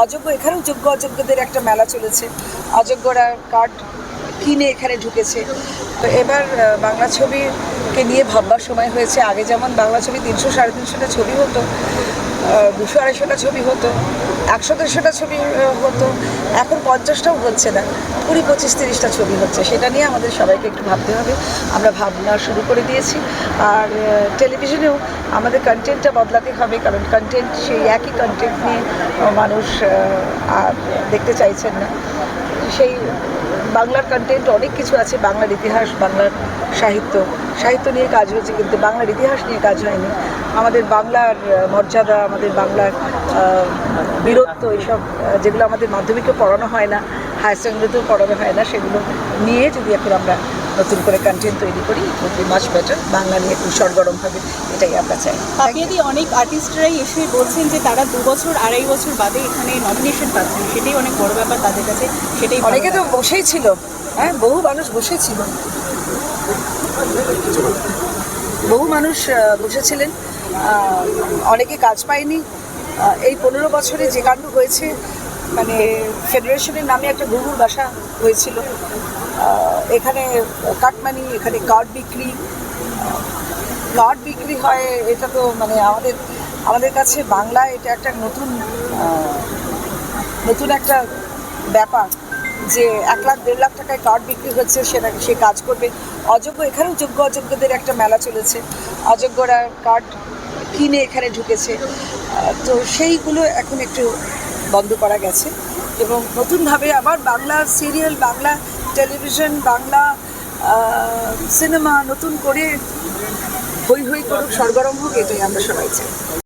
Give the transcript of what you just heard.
অযোগ্য, এখানেও যোগ্য অযোগ্যদের একটা মেলা চলেছে। অযোগ্যরা কার্ড কিনে এখানে ঢুকেছে। তো এবার বাংলা ছবিকে নিয়ে ভাববার সময় হয়েছে। আগে যেমন বাংলা ছবি 300-350টা ছবি হতো, 200-250টা ছবি হতো, 100-150টা ছবি হতো, এখন 50টাও হচ্ছে না, 20-25-30টা ছবি হচ্ছে। সেটা নিয়ে আমাদের সবাইকে একটু ভাবতে হবে। আমরা ভাবনা শুরু করে দিয়েছি। আর টেলিভিশনেও আমাদের কন্টেন্টটা বদলাতে হবে, কারণ কন্টেন্ট সেই একই কন্টেন্ট নিয়ে মানুষ আর দেখতে চাইছেন না। সেই বাংলার কন্টেন্ট অনেক কিছু আছে, বাংলার ইতিহাস, বাংলার সাহিত্য নিয়ে কাজ হয়েছে, কিন্তু বাংলার ইতিহাস নিয়ে কাজ হয়নি। আমাদের বাংলার মর্যাদা, আমাদের বাংলার বীরত্ব, এইসব যেগুলো আমাদের মাধ্যমিকে পড়ানো হয় না, হায়ার সেকেন্ডারিতেও পড়ানো হয় না, সেগুলো নিয়ে যদি এখন আমরা নতুন করে কন্টেন্ট তৈরি করি, মাচ বেটার, বাংলা নিয়ে একটু সরগরম হবে, এটাই আমরা চাই। পাপিয়াদি, অনেক আর্টিস্টরাই এসে বলছেন যে তারা 2 বছর 2.5 বছর বাদে এখানে নমিনেশন পাচ্ছেন, সেটাই অনেক বড় ব্যাপার তাদের কাছে। সেটাই অনেকে তো বসেই ছিল, হ্যাঁ, বহু মানুষ বসেছিল, বহু মানুষ বসেছিলেন, অনেকে কাজ পায়নি। এই 15 বছরে যে কাণ্ড হয়েছে, মানে ফেডারেশনের নামে একটা গরুর বাসা হয়েছিল, এখানে কাটমানি, এখানে কার্ড বিক্রি হয়। এটা তো মানে আমাদের কাছে বাংলা এটা একটা নতুন একটা ব্যাপার, যে 1 লাখ 1.5 লাখ টাকায় কার্ড বিক্রি হচ্ছে, সে কাজ করবে। অযোগ্য, এখানেও যোগ্য অযোগ্যদের একটা মেলা চলেছে। অযোগ্যরা কার্ড কিনে এখানে ঢুকেছে। তো সেইগুলো এখন একটু বন্ধ করা গেছে, এবং নতুনভাবে আবার Bangla serial, Bangla television, Bangla cinema নতুন করে হই হই করুক, সরগরম হোক, এটাই আমরা সবাই চাই।